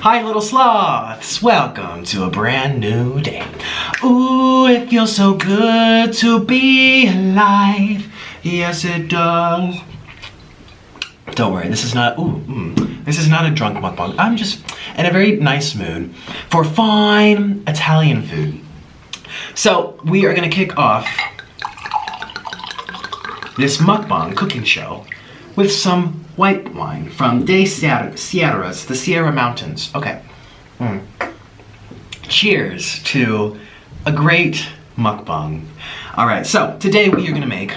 Hi Little Sloths, welcome to a brand new day. Ooh, it feels so good to be alive. Yes it does. Don't worry, this is not, this is not a drunk mukbang. I'm just in a very nice mood for fine Italian food. So we are gonna kick off this mukbang cooking show with some white wine from the Sierra Mountains. Okay. Cheers to a great mukbang. All right, so today we are gonna make,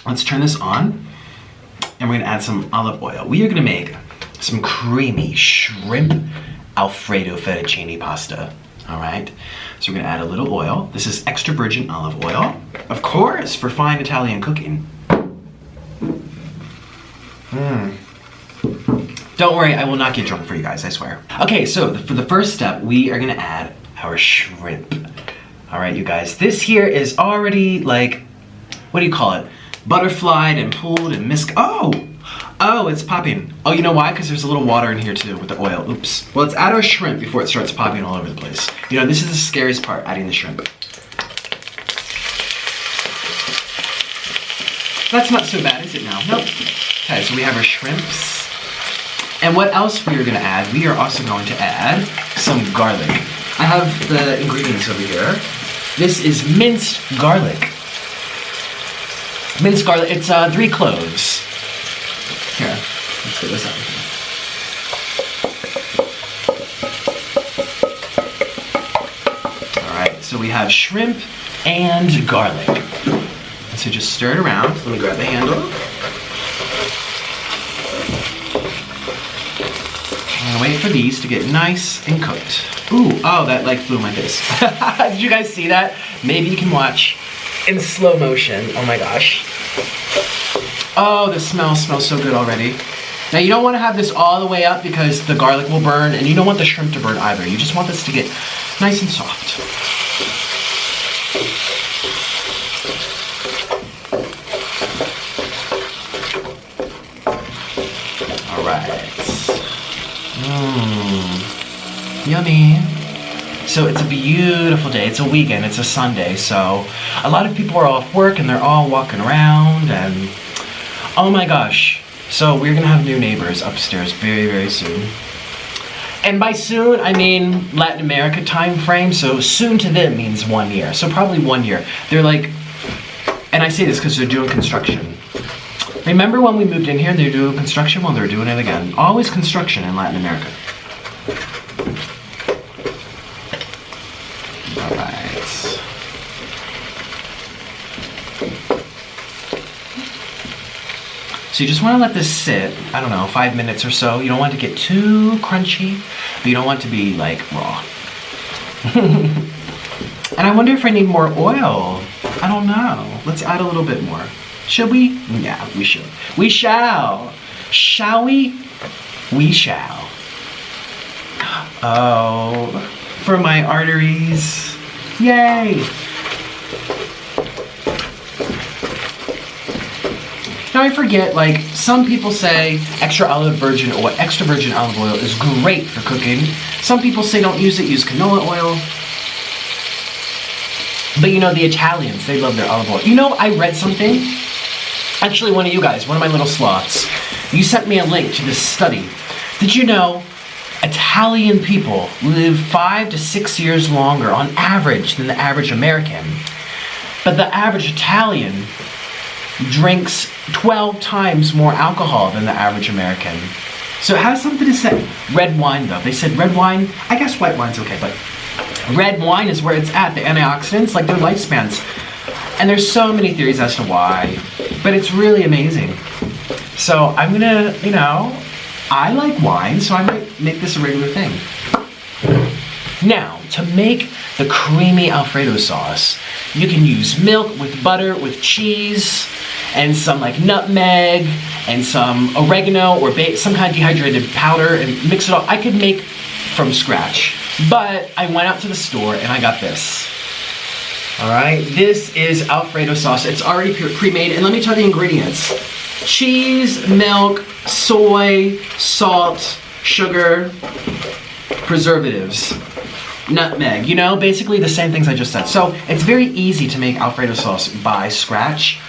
let's turn this on, and we're gonna add some olive oil. We are gonna make some creamy shrimp Alfredo fettuccine pasta. All right, so we're gonna add a little oil. This is extra virgin olive oil, of course, for fine Italian cooking. Don't worry, I will not get drunk for you guys, I swear. Okay, so for the first step, we are gonna add our shrimp. All right, you guys, this here is already like, what do you call it? Butterflied and pulled and oh, it's popping. Oh, you know why? Because there's a little water in here too with the oil. Oops. Well, let's add our shrimp before it starts popping all over the place. You know, this is the scariest part, adding the shrimp. That's not so bad, is it now? Nope. Okay, so we have our shrimps. And what else we are gonna add? We are also going to add some garlic. I have the ingredients over here. This is minced garlic. Minced garlic, it's 3 cloves. Here, let's get this out. All right, so we have shrimp and garlic. So just stir it around. Let me grab the handle. And wait for these to get nice and cooked. Ooh, oh, that like flew in my face. Did you guys see that? Maybe you can watch in slow motion. Oh my gosh. Oh, the smell smells so good already. Now you don't want to have this all the way up because the garlic will burn, and you don't want the shrimp to burn either. You just want this to get nice and soft. All right. Yummy. So it's a beautiful day. It's a weekend. It's a Sunday. So a lot of people are off work and they're all walking around and oh my gosh. So we're gonna have new neighbors upstairs very, very soon. And by soon, I mean Latin America time frame. So soon to them means 1 year. So probably 1 year. They're like, and I say this because they're doing construction. Remember when we moved in here, they were doing construction? Well, they're doing it again. Always construction in Latin America. All right. So you just want to let this sit, I don't know, 5 minutes or so. You don't want it to get too crunchy, but you don't want it to be like raw. And I wonder if I need more oil. I don't know. Let's add a little bit more. Should we? Yeah, we should. We shall. Shall we? We shall. Oh, for my arteries. Yay! Now I forget, like, some people say extra virgin olive oil is great for cooking. Some people say don't use it, use canola oil. But you know, the Italians, they love their olive oil. You know, I read something. Actually, one of you guys, one of my little sloths, you sent me a link to this study. Did you know Italian people live 5 to 6 years longer on average than the average American? But the average Italian drinks 12 times more alcohol than the average American. So it has something to say. Red wine though, they said red wine, I guess white wine's okay, but red wine is where it's at, the antioxidants, like their lifespans. And there's so many theories as to why, but it's really amazing. So I'm gonna, you know, I like wine, so I might make this a regular thing. Now, to make the creamy Alfredo sauce, you can use milk with butter, with cheese, and some like nutmeg, and some oregano, or some kind of dehydrated powder, and mix it all. I could make from scratch, but I went out to the store and I got this. All right, this is Alfredo sauce. It's already pre-made, and let me tell you the ingredients. Cheese, milk, soy, salt, sugar, preservatives, nutmeg, you know, basically the same things I just said. So it's very easy to make Alfredo sauce by scratch.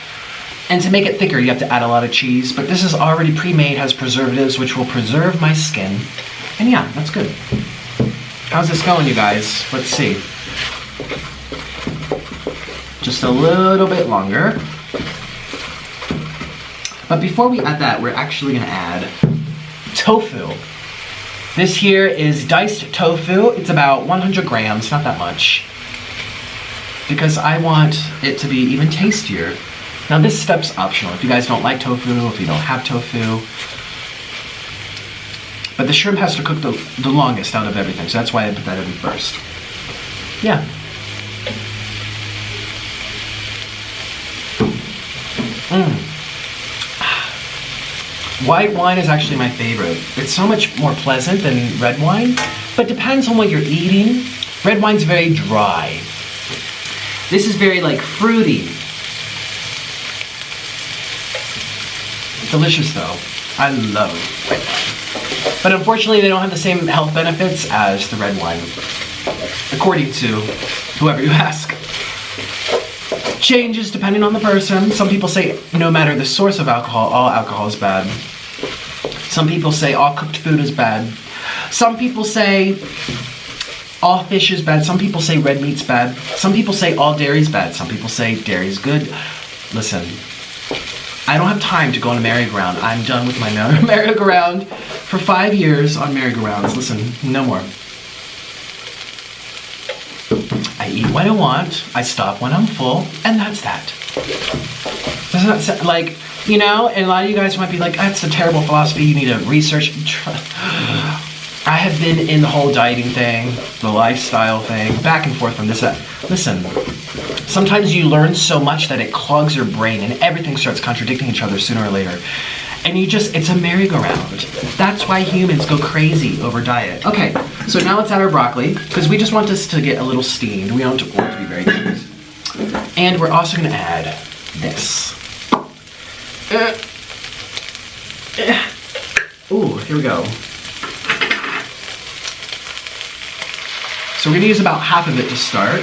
And to make it thicker, you have to add a lot of cheese, but this is already pre-made, has preservatives, which will preserve my skin. And yeah, that's good. How's this going, you guys? Let's see. Just a little bit longer. But before we add that, we're actually gonna add tofu. This here is diced tofu. It's about 100 grams, not that much. Because I want it to be even tastier. Now this step's optional. If you guys don't like tofu, if you don't have tofu. But the shrimp has to cook the longest out of everything, so that's why I put that in first. Yeah. White wine is actually my favorite. It's so much more pleasant than red wine, but depends on what you're eating. Red wine's very dry. This is very like fruity. Delicious though. I love white wine. But unfortunately they don't have the same health benefits as the red wine, according to whoever you ask. Changes depending on the person. Some people say no matter the source of alcohol, all alcohol is bad. Some people say all cooked food is bad. Some people say all fish is bad. Some people say red meat's bad. Some people say all dairy's bad. Some people say dairy's good. Listen, I don't have time to go on a merry-go-round. I'm done with my merry-go-round for 5 years on merry-go-rounds. Listen, no more. I eat what I want, I stop when I'm full, and that's that. Doesn't that sound like, you know, and a lot of you guys might be like, that's a terrible philosophy, you need to research. I have been in the whole dieting thing, the lifestyle thing, back and forth from this. Listen, sometimes you learn so much that it clogs your brain and everything starts contradicting each other sooner or later. And it's a merry-go-round. That's why humans go crazy over diet. Okay, so now let's add our broccoli, because we just want this to get a little steamed. We don't want it to be very cooked. And we're also gonna add this. Ooh, here we go. So we're gonna use about half of it to start.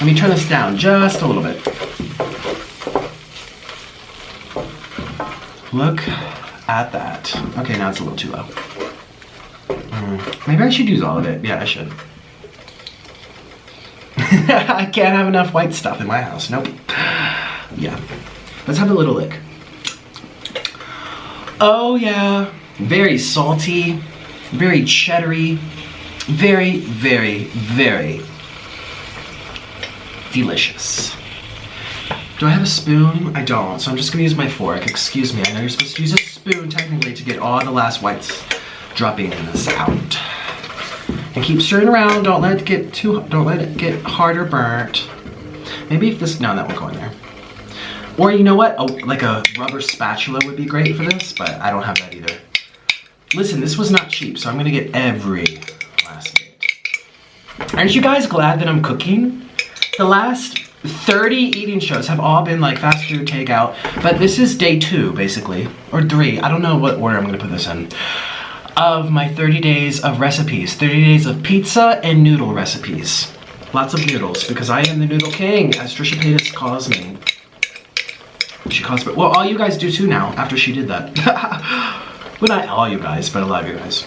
Let me turn this down just a little bit. Look at that. Okay, now it's a little too low. Maybe I should use all of it. Yeah, I should. I can't have enough white stuff in my house. Nope. Yeah. Let's have a little lick. Oh yeah. Very salty. Very cheddary. Very, very, very delicious. Do I have a spoon? I don't, so I'm just gonna use my fork. Excuse me, I know you're supposed to use a spoon technically to get all the last whites dropping this out. And keep stirring around, don't let it get hard or burnt. Maybe if this, no, that won't go in there. Or you know what, like a rubber spatula would be great for this, but I don't have that either. Listen, this was not cheap, so I'm gonna get every last bit. Aren't you guys glad that I'm cooking? The last 30 eating shows have all been like fast food takeout, but this is day 2 basically, or 3, I don't know what order I'm gonna put this in, of my 30 days of recipes, 30 days of pizza and noodle recipes. Lots of noodles, because I am the noodle king, as Trisha Paytas calls me. She calls me, well, all you guys do too now, after she did that. Well, not all you guys, but a lot of you guys.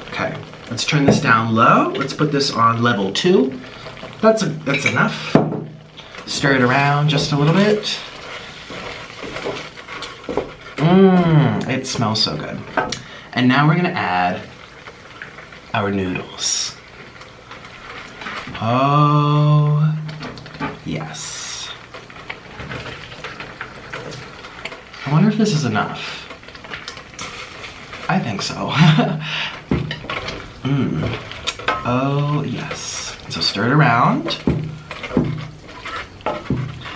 Okay, let's turn this down low. Let's put this on level 2. That's enough. Stir it around just a little bit. It smells so good. And now we're gonna add our noodles. Oh, yes. I wonder if this is enough. I think so. Oh, yes. So stir it around.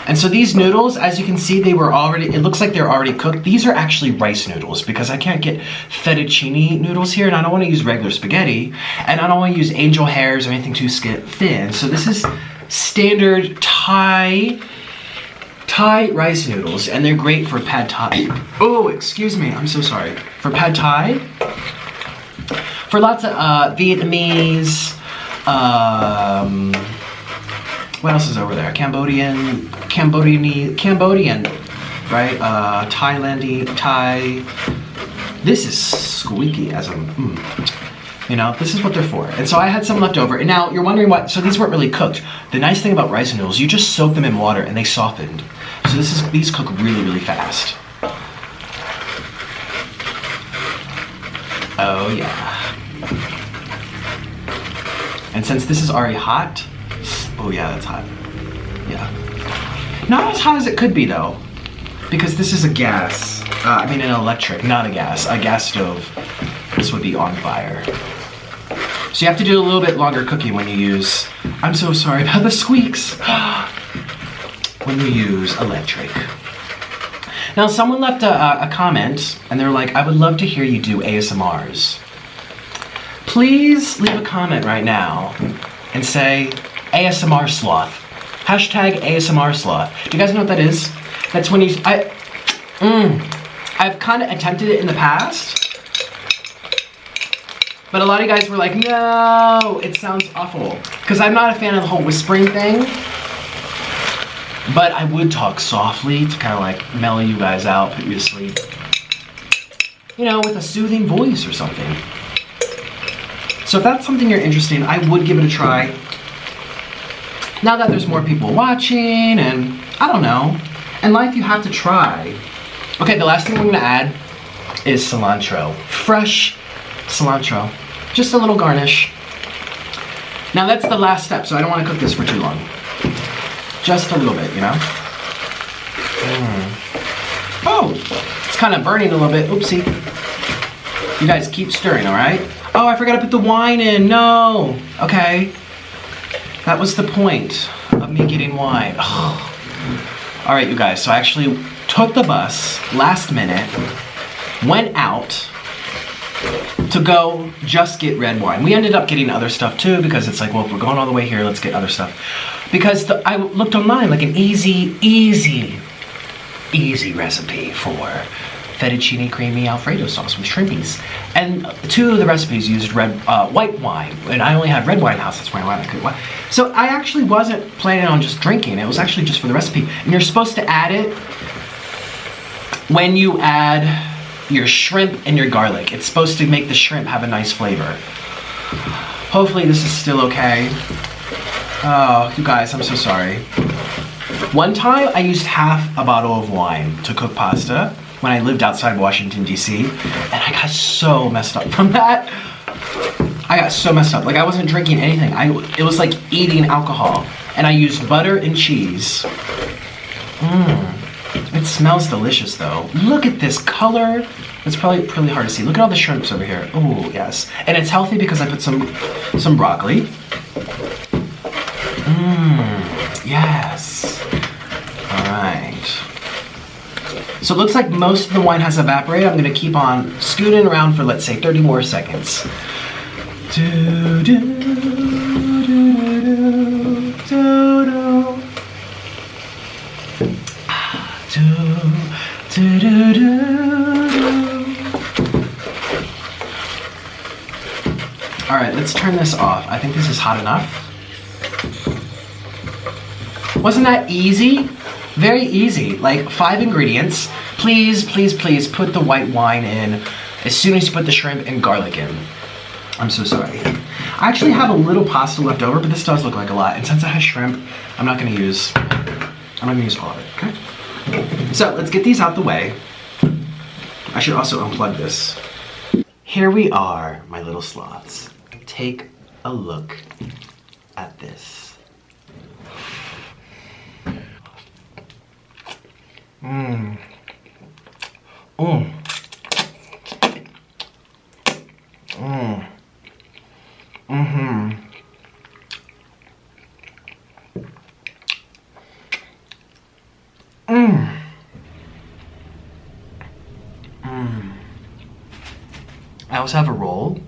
And so these noodles, as you can see, it looks like they're already cooked. These are actually rice noodles because I can't get fettuccine noodles here and I don't want to use regular spaghetti and I don't want to use angel hairs or anything too thin. So this is standard Thai rice noodles, and they're great for pad Thai. Oh, excuse me, I'm so sorry. For pad Thai, for lots of Vietnamese, what else is over there? Cambodian, right? Thai. This is squeaky as a, you know, this is what they're for. And so I had some left over. And now you're wondering what, so these weren't really cooked. The nice thing about rice noodles, you just soak them in water and they softened. So these cook really, really fast. Oh yeah. And since this is already hot, oh yeah, that's hot. Yeah. Not as hot as it could be though, because this is a gas. I mean an electric, not a gas stove. This would be on fire. So you have to do a little bit longer cooking when you use, I'm so sorry about the squeaks, when you use electric. Now someone left a comment and they're like, I would love to hear you do ASMRs. Please leave a comment right now and say ASMR sloth. Hashtag ASMR sloth. Do you guys know what that is? That's when you, I've kind of attempted it in the past, but a lot of you guys were like, no, it sounds awful. Because I'm not a fan of the whole whispering thing, but I would talk softly to kind of like mellow you guys out, put you to sleep. You know, with a soothing voice or something. So if that's something you're interested in, I would give it a try. Now that there's more people watching and I don't know, in life you have to try. Okay, the last thing I'm gonna add is cilantro. Fresh cilantro. Just a little garnish. Now that's the last step, so I don't wanna cook this for too long. Just a little bit, you know? Oh, it's kind of burning a little bit, oopsie. You guys keep stirring, all right? Oh, I forgot to put the wine in, no. Okay, that was the point of me getting wine. Oh. All right, you guys, so I actually took the bus last minute, went out to go just get red wine. We ended up getting other stuff too because it's like, well, if we're going all the way here, let's get other stuff. Because I looked online, like an easy recipe for fettuccine creamy Alfredo sauce with shrimpies. And two of the recipes used white wine, and I only had red wine in the house, that's why I couldn't wine. So I actually wasn't planning on just drinking, it was actually just for the recipe. And you're supposed to add it when you add your shrimp and your garlic. It's supposed to make the shrimp have a nice flavor. Hopefully this is still okay. Oh, you guys, I'm so sorry. One time I used half a bottle of wine to cook pasta when I lived outside Washington, D.C. And I got so messed up from that. I got so messed up. Like I wasn't drinking anything. It was like eating alcohol. And I used butter and cheese. It smells delicious though. Look at this color. It's probably really hard to see. Look at all the shrimps over here. Oh, yes. And it's healthy because I put some broccoli. Yes. All right. So it looks like most of the wine has evaporated. I'm gonna keep on scooting around for, let's say, 30 more seconds. Do, do, do, do, do, do, do, do. All right, let's turn this off. I think this is hot enough. Wasn't that easy? Very easy, like 5 ingredients. Please, please, please put the white wine in as soon as you put the shrimp and garlic in. I'm so sorry. I actually have a little pasta left over, but this does look like a lot. And since it has shrimp, I'm not gonna use all of it, okay? So let's get these out the way. I should also unplug this. Here we are, my little sloths. Take a look at this. I also have a roll.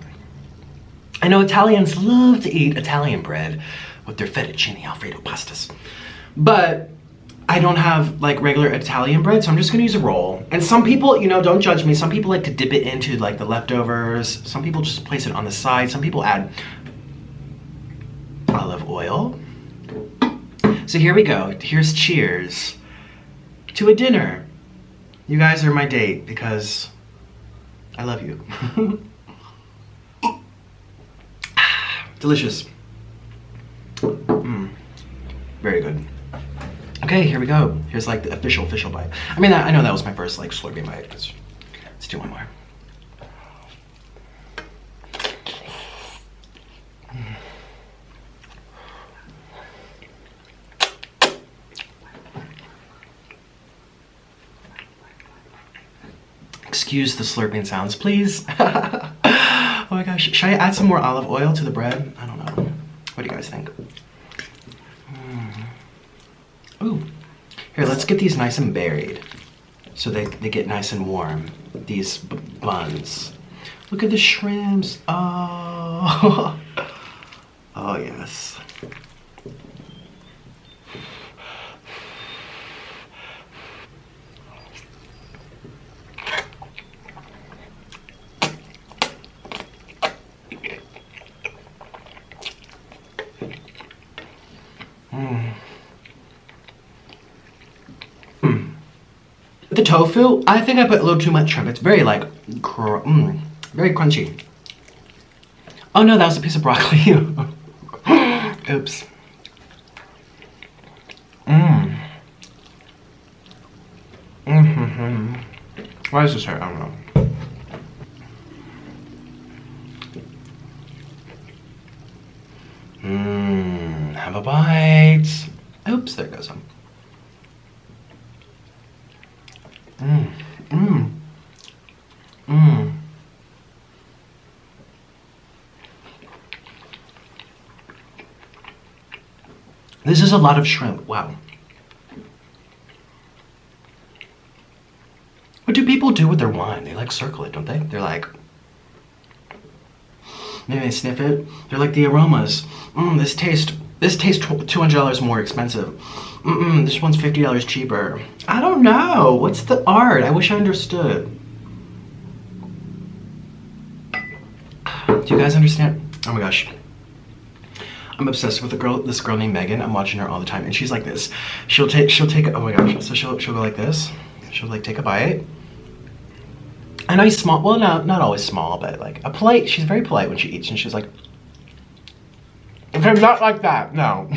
I know Italians love to eat Italian bread, with their fettuccine Alfredo pastas. But I don't have like regular Italian bread, so I'm just gonna use a roll. And some people, you know, don't judge me, some people like to dip it into like the leftovers. Some people just place it on the side. Some people add olive oil. So here we go. Here's cheers to a dinner. You guys are my date because I love you. Delicious. Very good. Okay, here we go. Here's like the official bite. I mean, I know that was my first like slurping bite. Let's do one more. Excuse the slurping sounds, please. Oh my gosh, should I add some more olive oil to the bread? I don't know. What do you guys think? Ooh. Here, let's get these nice and buried so they get nice and warm, these buns. Look at the shrimps. Oh. Oh, yes. The tofu, I think I put a little too much shrimp. It's very like, very crunchy. Oh no, that was a piece of broccoli. Oops. Why is this here? I don't know. Have a bite. Oops, there goes some. This is a lot of shrimp. Wow. What do people do with their wine? They like circle it, don't they? They're like, maybe they sniff it. They're like the aromas. This tastes $200 more expensive. This one's $50 cheaper. I don't know. What's the art? I wish I understood. Do you guys understand? Oh my gosh. I'm obsessed with this girl named Megan. I'm watching her all the time, and she's like this. She'll take. Oh my gosh. So she'll go like this. She'll like take a bite. A nice small. Well, no, not always small, but like a polite. She's very polite when she eats, and she's like, okay, not like that. No.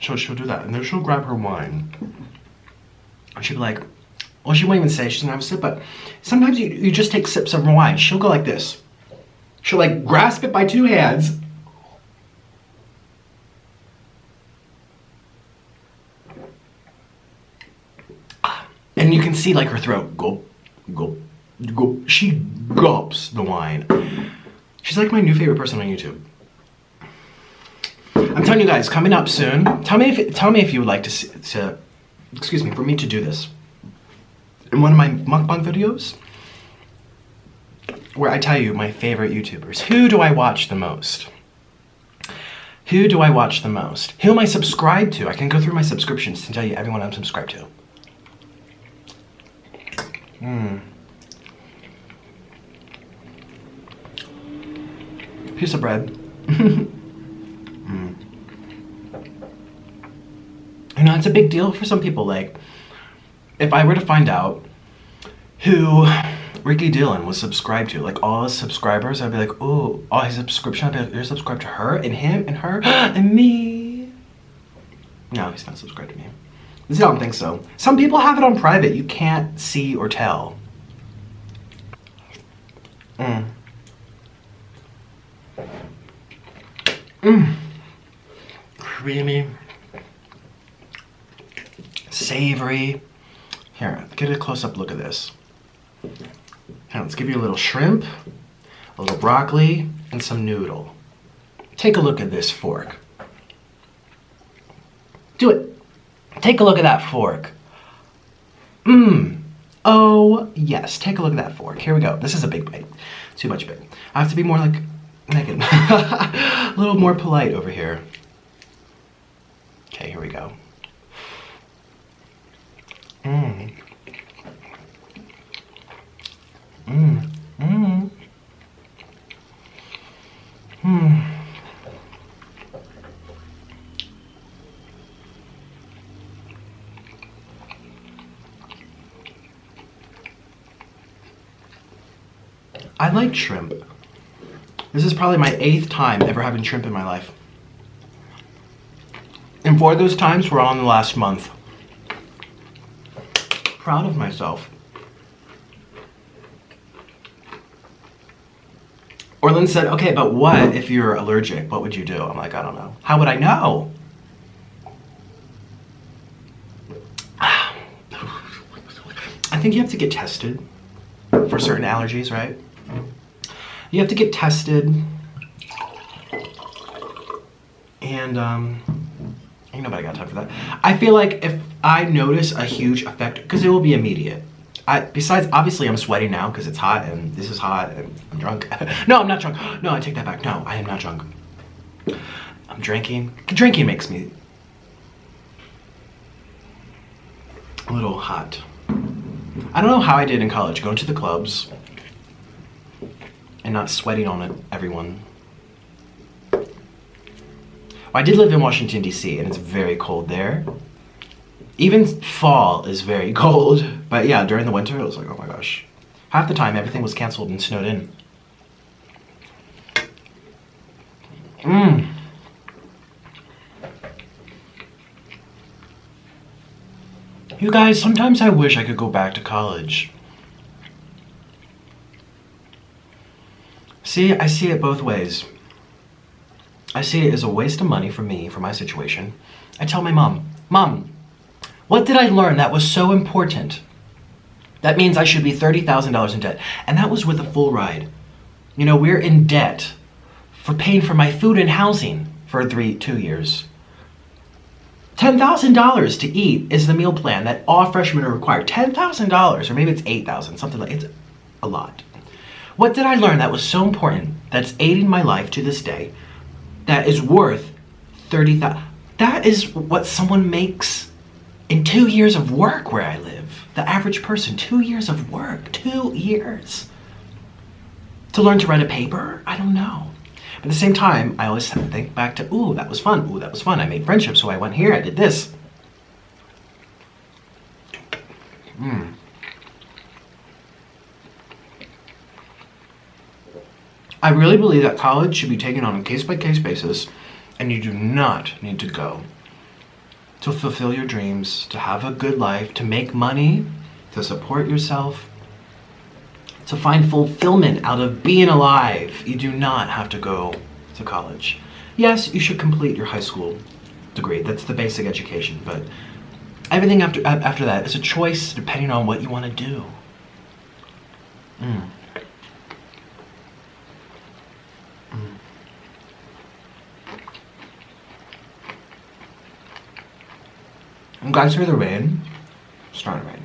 So she'll do that, and then she'll grab her wine, and she'll be like, well, she won't even say she doesn't have a sip, but sometimes you just take sips of wine. She'll go like this. She'll like grasp it by two hands. And you can see like her throat go. She gulps the wine. She's like my new favorite person on YouTube. I'm telling you guys, coming up soon. Tell me if you would like to excuse me, for me to do this in one of my mukbang videos, where I tell you my favorite YouTubers. Who do I watch the most? Who do I watch the most? Who am I subscribed to? I can go through my subscriptions and tell you everyone I'm subscribed to. Piece of bread. You know, it's a big deal for some people. Like, if I were to find out who Ricky Dillon was subscribed to, like all his subscribers, I'd be like, oh, all his subscription, I'd be like, you're subscribed to her and him and her and me. No, he's not subscribed to me. I don't think so. Some people have it on private. You can't see or tell. Creamy. Savory. Here, get a close-up look at this. Here, let's give you a little shrimp, a little broccoli, and some noodle. Take a look at this fork. Do it. Take a look at that fork. Oh, yes. Take a look at that fork. Here we go. This is a big bite. Too much big. I have to be more like Megan. A little more polite over here. Okay, here we go. Mmm. Mmm. Mmm. Mmm. I like shrimp. This is probably my 8th time ever having shrimp in my life. And 4 of those times were all in the last month. Proud of myself. Orlin said, okay, but what if you're allergic? What would you do? I'm like, I don't know. How would I know? I think you have to get tested for certain allergies, right? You have to get tested, and ain't nobody got time for that. I feel like if I notice a huge effect, because it will be immediate. Besides, obviously I'm sweating now because it's hot, and this is hot, and I'm drunk. No, I'm not drunk. No, I take that back. No, I am not drunk. I'm drinking. Drinking makes me a little hot. I don't know how I did in college, going to the clubs and not sweating on it, everyone. Well, I did live in Washington, D.C., and it's very cold there. Even fall is very cold. But yeah, during the winter, it was like, oh my gosh. Half the time, everything was canceled and snowed in. Mmm. You guys, sometimes I wish I could go back to college. See, I see it both ways. I see it as a waste of money for me, for my situation. I tell my mom, Mom, what did I learn that was so important? That means I should be $30,000 in debt. And that was with a full ride. You know, we're in debt for paying for my food and housing for 2 years. $10,000 to eat is the meal plan that all freshmen are required. $10,000, or maybe it's $8,000, something like it's a lot. What did I learn that was so important, that's aiding my life to this day, that is worth $30,000? That is what someone makes in 2 years of work where I live. The average person, 2 years of work, 2 years. To learn to write a paper? I don't know. But at the same time, I always think back to, ooh, that was fun. Ooh, that was fun. I made friendships, so I went here, I did this. I really believe that college should be taken on a case-by-case basis, and you do not need to go to fulfill your dreams, to have a good life, to make money, to support yourself, to find fulfillment out of being alive. You do not have to go to college. Yes, you should complete your high school degree. That's the basic education, but everything after that is a choice depending on what you want to do. You guys hear the rain? It's starting to rain.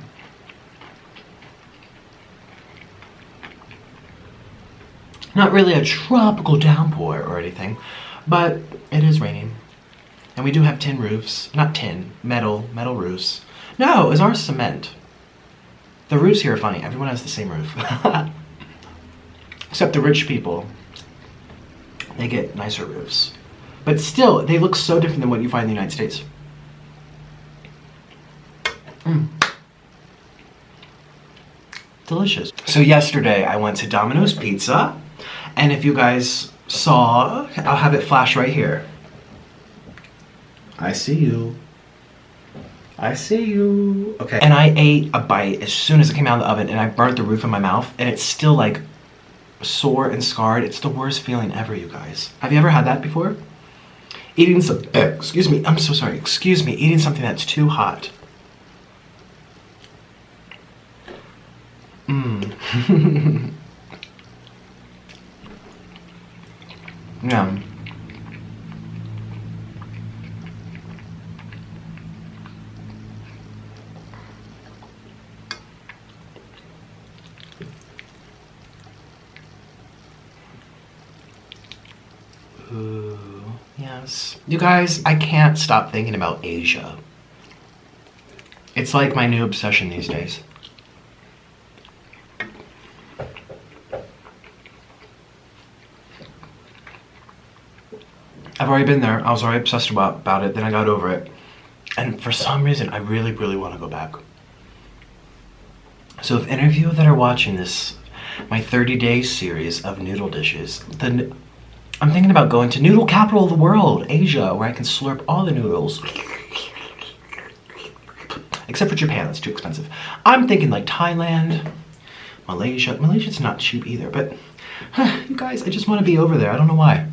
Not really a tropical downpour or anything, but it is raining. And we do have tin roofs. Not tin, metal roofs. No, it's our cement. The roofs here are funny. Everyone has the same roof. Except the rich people. They get nicer roofs. But still, they look so different than what you find in the United States. Delicious. So yesterday I went to Domino's Pizza, and if you guys saw, I'll have it flash right here. I see you. I see you. Okay. And I ate a bite as soon as it came out of the oven, and I burnt the roof of my mouth, and it's still like sore and scarred. It's the worst feeling ever, you guys. Have you ever had that before? Eating some, excuse me, I'm so sorry, excuse me, eating something that's too hot. Yeah. Ooh, yes. You guys, I can't stop thinking about Asia. It's like my new obsession these days. I've already been there. I was already obsessed about it. Then I got over it. And for some reason, I really, really want to go back. So if any of you that are watching this, my 30-day series of noodle dishes, then I'm thinking about going to noodle capital of the world, Asia, where I can slurp all the noodles. Except for Japan, that's too expensive. I'm thinking like Thailand, Malaysia. Malaysia's not cheap either, but you guys, I just want to be over there. I don't know why.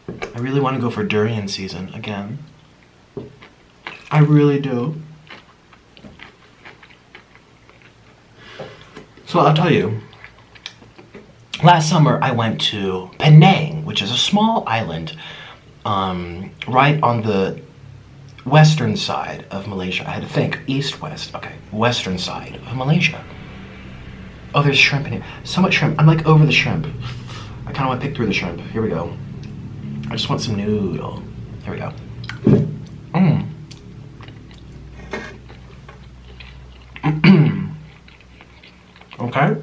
I really want to go for durian season again. I really do. So I'll tell you, last summer I went to Penang, which is a small island right on the western side of Malaysia. I had to think, east-west, okay, western side of Malaysia. Oh, there's shrimp in here. So much shrimp. I'm like over the shrimp. I kind of want to pick through the shrimp. Here we go. I just want some noodle. Here we go. Okay.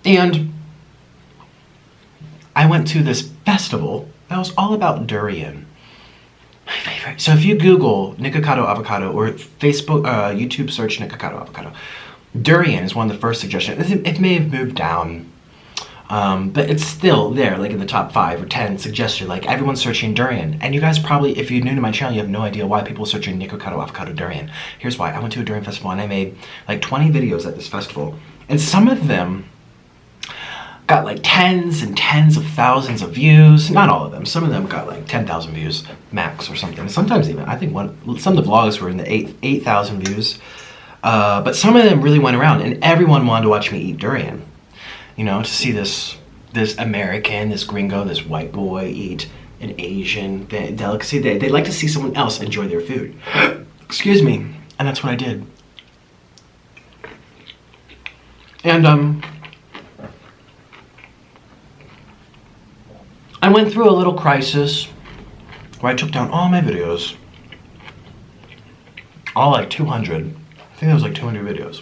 And I went to this festival that was all about durian. My favorite. So if you Google Nikocado avocado or Facebook, YouTube search Nikocado avocado, durian is one of the first suggestions. It may have moved down, but it's still there, like in the top 5 or 10 suggested. Like everyone's searching durian, and you guys probably, if you're new to my channel, you have no idea why people are searching Nikocado avocado durian. Here's why. I went to a durian festival and I made like 20 videos at this festival, and some of them got like tens and tens of thousands of views. Not all of them. Some of them got like 10,000 views max or something. Sometimes even, I think some of the vlogs were in the 8,000 views. But some of them really went around, and everyone wanted to watch me eat durian. You know, to see this American, this gringo, this white boy eat an Asian delicacy. They like to see someone else enjoy their food. Excuse me. And that's what I did. And I went through a little crisis where I took down all my videos. All like 200. I think it was like 200 videos.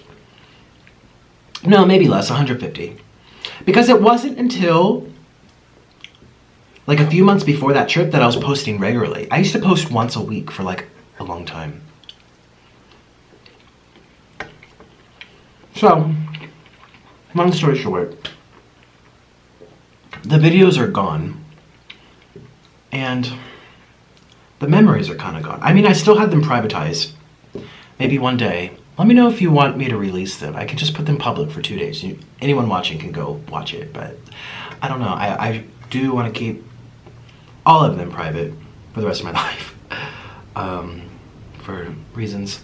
No, maybe less, 150. Because it wasn't until like a few months before that trip that I was posting regularly. I used to post once a week for like a long time. So, long story short, the videos are gone. And the memories are kind of gone. I mean, I still have them privatized. Maybe one day. Let me know if you want me to release them. I can just put them public for 2 days. Anyone watching can go watch it, but I don't know. I do want to keep all of them private for the rest of my life. For reasons.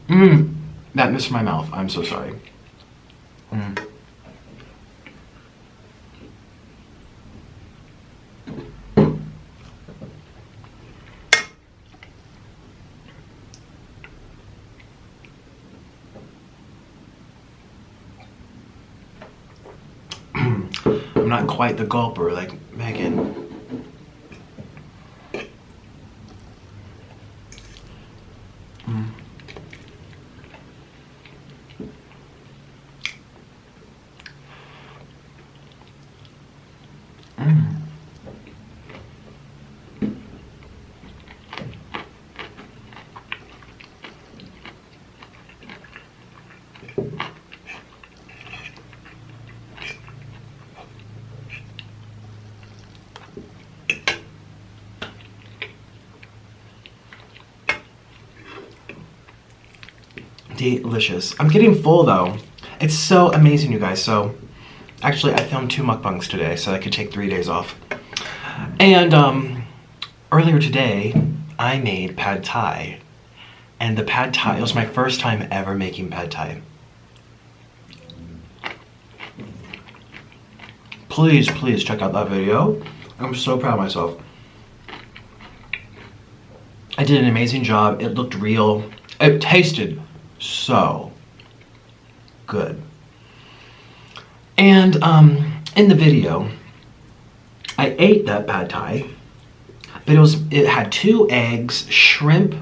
That missed my mouth. I'm so sorry. I'm not quite the gulper like Megan. Delicious. I'm getting full though. It's so amazing, you guys. So actually I filmed 2 mukbangs today so I could take 3 days off. And earlier today I made pad thai, and the pad thai, it was my first time ever making pad thai. Please check out that video. I'm so proud of myself. I did an amazing job. It looked real. It tasted so good. And in the video, I ate that pad thai, but it had 2 eggs, shrimp,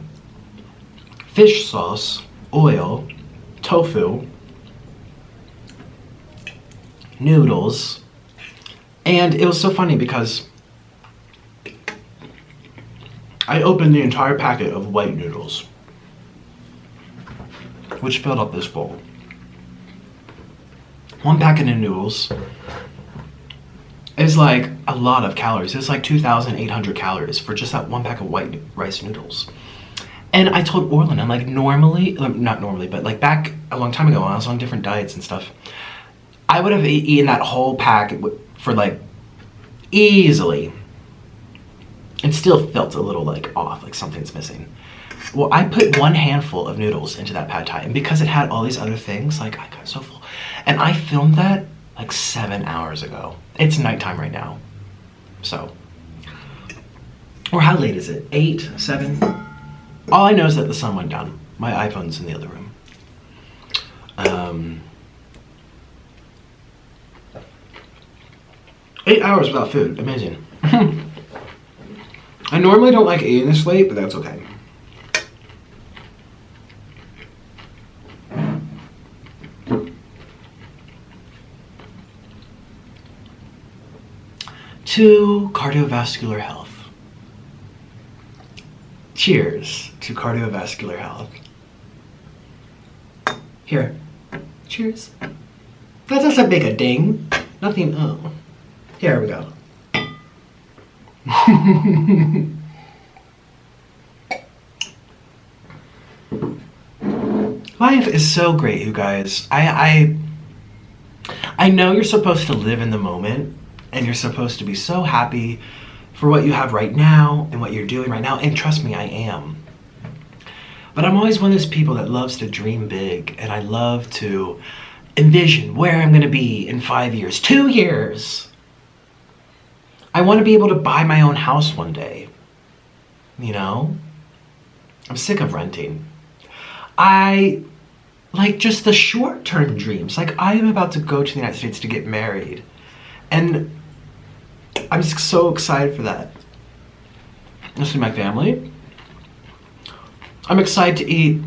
fish sauce, oil, tofu, noodles, and it was so funny because I opened the entire packet of white noodles, which filled up this bowl. 1 packet of noodles is like a lot of calories. It's like 2,800 calories for just that 1 pack of white rice noodles. And I told Orlin, I'm like, normally, not normally, but like back a long time ago when I was on different diets and stuff, I would have eaten that whole pack for like easily and still felt a little like off, like something's missing. Well, I put 1 handful of noodles into that pad thai, and because it had all these other things, like I got so full. And I filmed that like 7 hours ago. It's nighttime right now. So, or how late is it? 8, 7? All I know is that the sun went down. My iPhone's in the other room. 8 hours without food. Amazing. I normally don't like eating this late, but that's okay. To cardiovascular health. Cheers to cardiovascular health. Here. Cheers. That doesn't make a ding. Nothing. Oh. Here we go. Life is so great, you guys. I know you're supposed to live in the moment, and you're supposed to be so happy for what you have right now and what you're doing right now, and trust me, I am. But I'm always one of those people that loves to dream big, and I love to envision where I'm gonna be in 5 years, 2 years. I want to be able to buy my own house one day. You know? I'm sick of renting. I like just the short-term dreams. Like, I am about to go to the United States to get married. And I'm so excited for that. This is my family. I'm excited to eat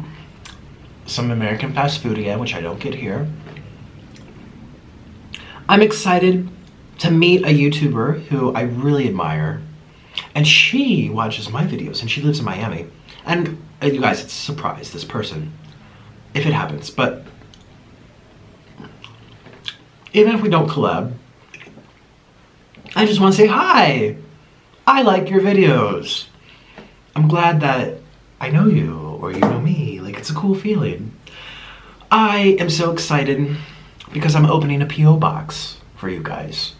some American fast food again, which I don't get here. I'm excited to meet a YouTuber who I really admire. And she watches my videos, and she lives in Miami. And you guys, it's a surprise, this person, if it happens. But even if we don't collab, I just want to say hi. I like your videos. I'm glad that I know you, or you know me. Like, it's a cool feeling. I am so excited because I'm opening a P.O. box for you guys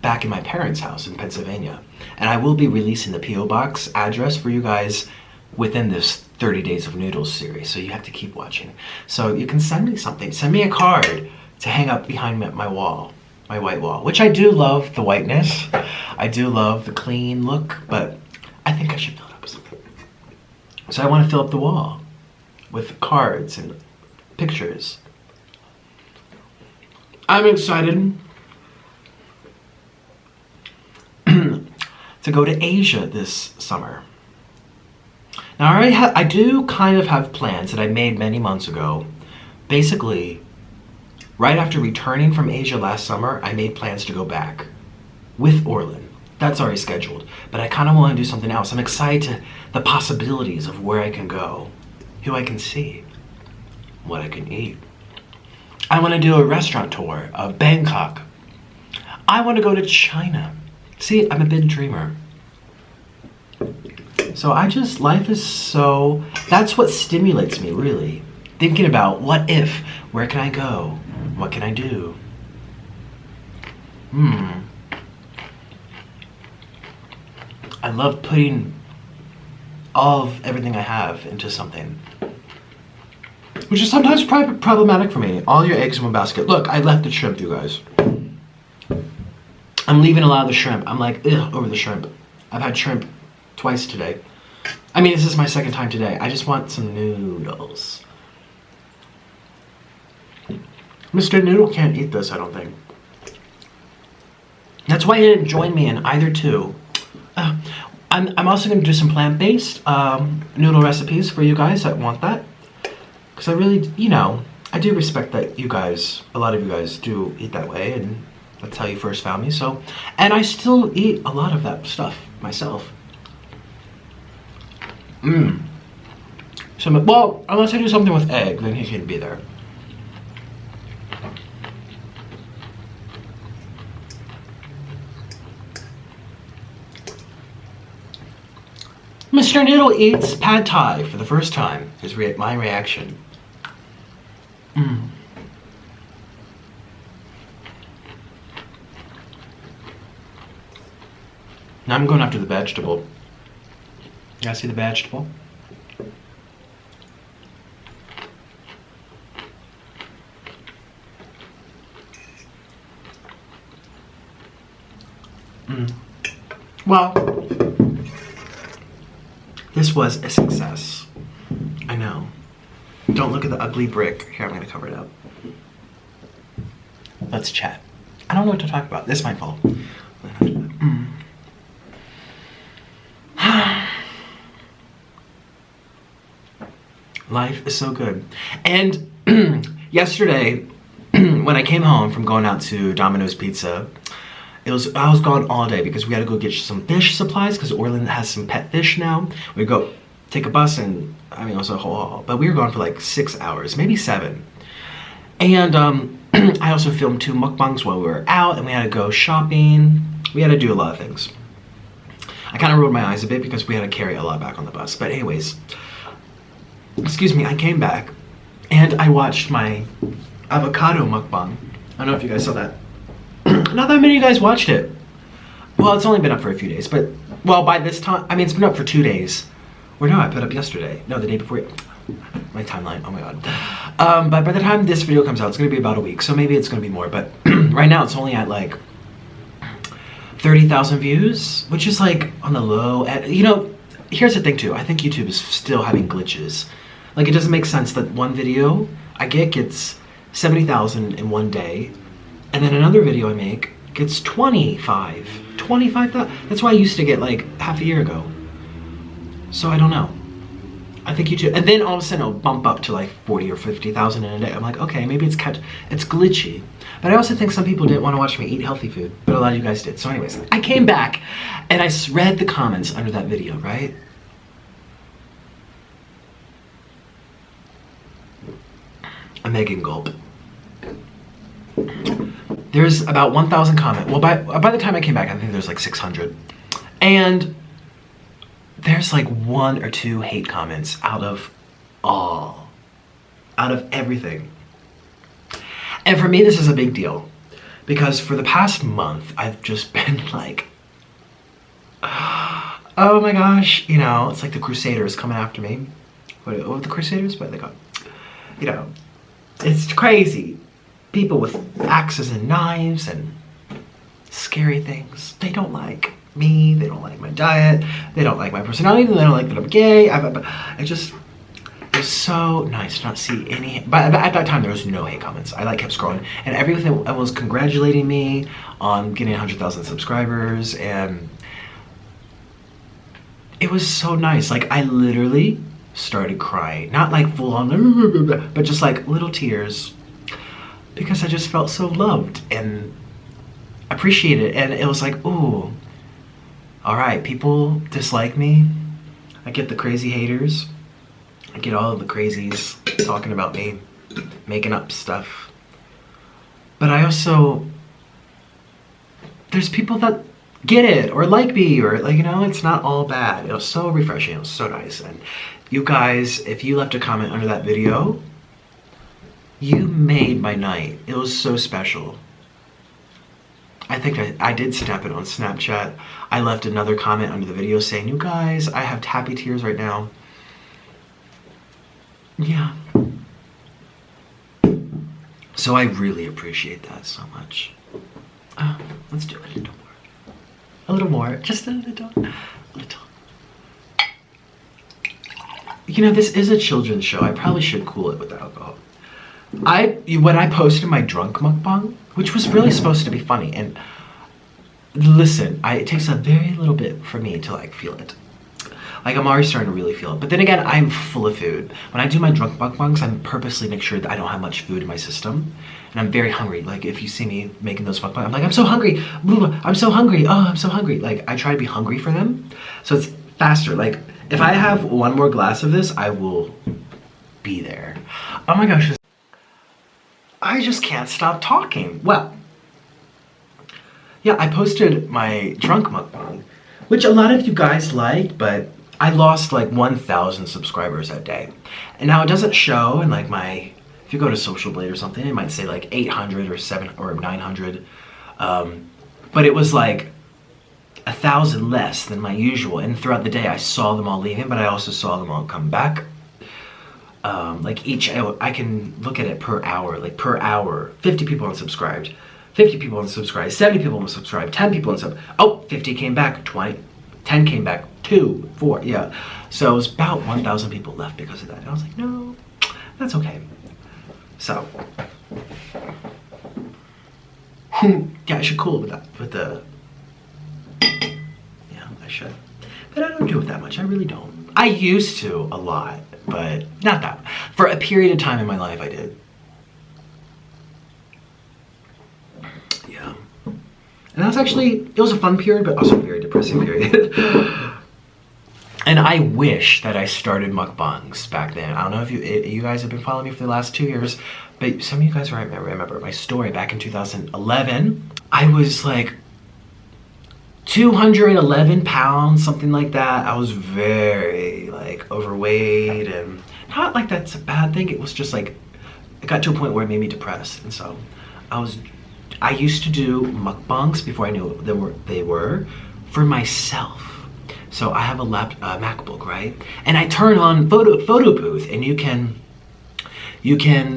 back in my parents' house in Pennsylvania. And I will be releasing the P.O. box address for you guys within this 30 Days of Noodles series, so you have to keep watching. So you can send me something. Send me a card to hang up behind my wall, my white wall, which I do love the whiteness. I do love the clean look, but I think I should fill it up with something. So I want to fill up the wall with cards and pictures. I'm excited to go to Asia this summer. Now I do kind of have plans that I made many months ago. Basically, right after returning from Asia last summer, I made plans to go back with Orlin. That's already scheduled, but I kind of want to do something else. I'm excited to the possibilities of where I can go, who I can see, what I can eat. I want to do a restaurant tour of Bangkok. I want to go to China. See, I'm a big dreamer. So life is so, that's what stimulates me, really. Thinking about what if, where can I go? What can I do? I love putting all of everything I have into something. Which is sometimes problematic for me. All your eggs in one basket. Look, I left the shrimp, you guys. I'm leaving a lot of the shrimp. I'm like, ugh, over the shrimp. I've had shrimp twice today. I mean, this is my second time today. I just want some noodles. Mr. Noodle can't eat this, I don't think. That's why he didn't join me in either two. I'm also going to do some plant-based noodle recipes for you guys that want that. Because I really, you know, I do respect that you guys, a lot of you guys do eat that way, and that's how you first found me. So, and I still eat a lot of that stuff myself. So, well, unless I do something with egg, then he can be there. Mr. Noodle eats pad thai for the first time. My reaction. Now I'm going after the vegetable. You guys see the vegetable? Well, this was a success. I know. Don't look at the ugly brick. Here, I'm going to cover it up. Let's chat. I don't know what to talk about. This is my fault. Life is so good. And yesterday, when I came home from going out to Domino's Pizza, I was gone all day because we had to go get some fish supplies because Orland has some pet fish now. We go take a bus and, I mean, it was a whole haul. But we were gone for like 6 hours, maybe 7. And I also filmed 2 mukbangs while we were out, and we had to go shopping. We had to do a lot of things. I kind of rolled my eyes a bit because we had to carry a lot back on the bus. But anyways, excuse me, I came back and I watched my avocado mukbang. I don't know if you guys saw that. Not that many of you guys watched it. Well, it's only been up for a few days, but, well, by this time, I mean, it's been up for 2 days. Or no, I put up yesterday. No, the day before. My timeline, oh my god. But by the time this video comes out, it's gonna be about a week, so maybe it's gonna be more, but right now it's only at like 30,000 views, which is like on the low end. You know, here's the thing too, I think YouTube is still having glitches. Like, it doesn't make sense that one video I get gets 70,000 in one day, and then another video I make gets 25,000. That's why I used to get like half a year ago. So I don't know. I think YouTube, and then all of a sudden it'll bump up to like 40 or 50,000 in a day. I'm like, okay, maybe it's glitchy. But I also think some people didn't want to watch me eat healthy food, but a lot of you guys did. So anyways, I came back and I read the comments under that video, right? I'm making gulp. There's about 1,000 comments. Well, by the time I came back, I think there's like 600. And there's like 1 or 2 hate comments out of everything. And for me, this is a big deal because for the past month, I've just been like, oh my gosh, you know, it's like the Crusaders coming after me. What are the Crusaders? What are they called? You know, it's crazy. People with axes and knives and scary things. They don't like me, they don't like my diet, they don't like my personality, they don't like that I'm gay. It was so nice to not see any, but at that time there was no hate comments. I like kept scrolling and everything was congratulating me on getting 100,000 subscribers, and it was so nice. Like, I literally started crying, not like full on, but just like little tears, because I just felt so loved and appreciated. And it was like, ooh, all right, people dislike me. I get the crazy haters. I get all of the crazies talking about me, making up stuff. But I also, there's people that get it or like me, or like, you know, it's not all bad. It was so refreshing, it was so nice. And you guys, if you left a comment under that video, you made my night. It was so special. I think I did snap it on Snapchat. I left another comment under the video saying, you guys, I have happy tears right now. Yeah. So I really appreciate that so much. Let's do a little more. A little more, just a little. You know, this is a children's show. I probably should cool it with the alcohol. when I posted my drunk mukbang, which was really supposed to be funny, and listen, it takes a very little bit for me to like feel it. Like I'm already starting to really feel it. But then again, I'm full of food. When I do my drunk mukbangs, I'm purposely make sure that I don't have much food in my system. And I'm very hungry. Like if you see me making those mukbangs, I'm like, I'm so hungry. I'm so hungry. Oh, I'm so hungry. Like I try to be hungry for them. So it's faster. Like if I have one more glass of this, I will be there. Oh my gosh. I just can't stop talking. Well, yeah, I posted my drunk mukbang, which a lot of you guys liked, but I lost like 1,000 subscribers that day. And now it doesn't show in like if you go to Social Blade or something, it might say like 800 or 700 or 900. But it was like 1,000 less than my usual. And throughout the day, I saw them all leaving, but I also saw them all come back. Like I can look at it per hour, like per hour, 50 people unsubscribed, 50 people unsubscribed, 70 people unsubscribed, 10 people unsubscribed. Oh, 50 came back, 20, 10 came back, 2, 4, yeah. So it was about 1,000 people left because of that. And I was like, no, that's okay. So, yeah, I should cool with that, yeah, I should. But I don't do it that much, I really don't. I used to a lot, but not that. For a period of time in my life, I did. Yeah. And that's actually, it was a fun period, but also a very depressing period. And I wish that I started mukbangs back then. I don't know if you guys have been following me for the last 2 years, but some of you guys remember my story back in 2011. I was like 211 pounds, something like that. I was very like overweight, and not like that's a bad thing. It was just like, it got to a point where it made me depressed. And so I used to do mukbangs before I knew they were for myself. So I have a MacBook, right? And I turn on photo booth, and you can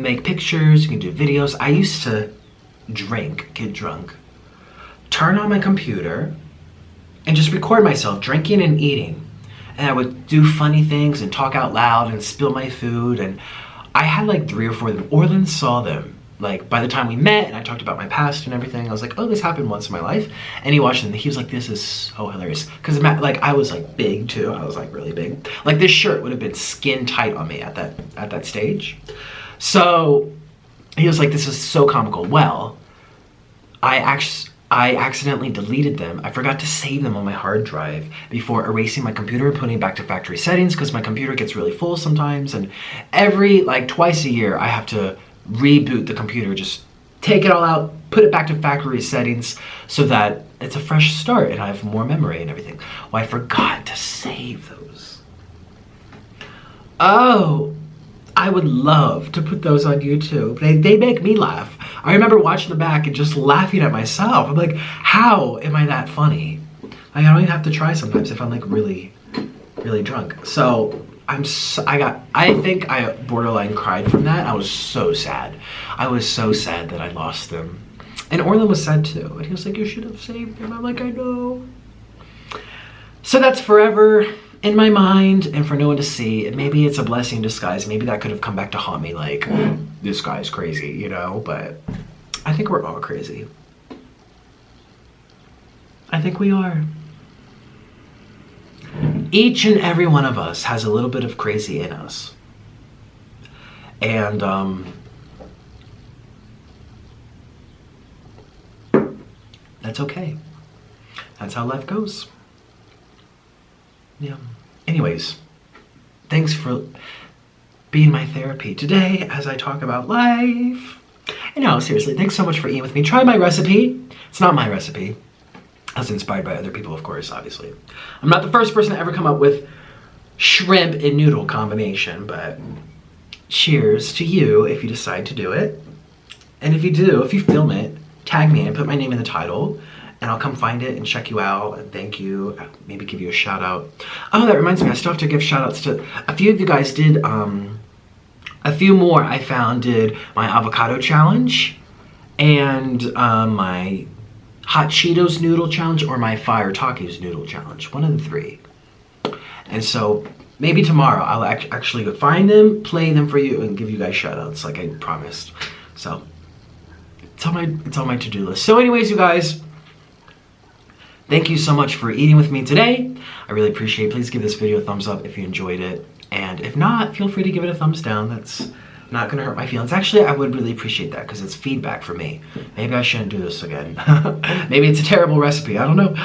make pictures, you can do videos. I used to get drunk, turn on my computer, and just record myself drinking and eating. And I would do funny things and talk out loud and spill my food. And I had like 3 or 4 of them. Orland saw them. Like by the time we met and I talked about my past and everything, I was like, oh, this happened once in my life. And he watched it and he was like, this is so hilarious. Because like I was like big too. I was like really big. Like this shirt would have been skin tight on me at that stage. So he was like, this is so comical. Well, I accidentally deleted them. I forgot to save them on my hard drive before erasing my computer and putting it back to factory settings, because my computer gets really full sometimes. And every like twice a year I have to reboot the computer, just take it all out, put it back to factory settings so that it's a fresh start and I have more memory and everything. Well, I forgot to save those. Oh, I would love to put those on YouTube. They make me laugh. I remember watching them back and just laughing at myself. I'm like, how am I that funny? I don't even have to try sometimes if I'm like really, really drunk. So I think I borderline cried from that. I was so sad. I was so sad that I lost them. And Orland was sad too. And he was like, you should have saved them. I'm like, I know. So that's forever in my mind and for no one to see. And maybe it's a blessing in disguise. Maybe that could have come back to haunt me like, this guy's crazy, you know? But I think we're all crazy. I think we are. Each and every one of us has a little bit of crazy in us. And that's okay. That's how life goes. Yeah. Anyways, thanks for being my therapy today as I talk about life. And no, seriously, thanks so much for eating with me. Try my recipe. It's not my recipe. I was inspired by other people, of course, obviously. I'm not the first person to ever come up with shrimp and noodle combination, but cheers to you if you decide to do it. And if you do, if you film it, tag me and put my name in the title, and I'll come find it and check you out and thank you, maybe give you a shout out. Oh, that reminds me, I still have to give shout outs to a few of you guys did, a few more I found did my avocado challenge and my hot Cheetos noodle challenge or my fire Takis noodle challenge, one of the 3. And so maybe tomorrow I'll actually go find them, play them for you, and give you guys shoutouts like I promised. So it's on my to-do list. So anyways, you guys, thank you so much for eating with me today. I really appreciate it. Please give this video a thumbs up if you enjoyed it. And if not, feel free to give it a thumbs down. That's not gonna hurt my feelings. Actually, I would really appreciate that because it's feedback for me. Maybe I shouldn't do this again. Maybe it's a terrible recipe, I don't know.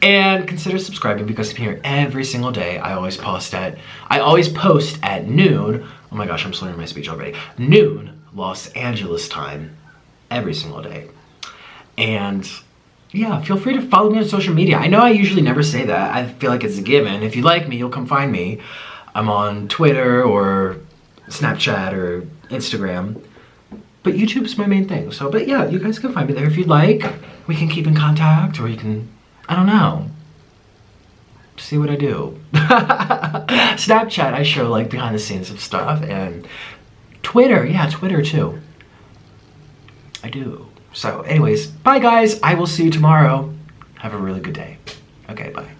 And consider subscribing because I'm here every single day. I always post at noon. Oh my gosh, I'm slurring my speech already. Noon, Los Angeles time, every single day. And yeah, feel free to follow me on social media. I know I usually never say that. I feel like it's a given. If you like me, you'll come find me. I'm on Twitter or Snapchat or Instagram, but YouTube's my main thing. So, but yeah, you guys can find me there if you'd like. We can keep in contact, or you can, I don't know, see what I do. Snapchat, I show like behind the scenes of stuff, and Twitter, yeah, Twitter too. I do. So anyways, bye guys. I will see you tomorrow. Have a really good day. Okay, bye.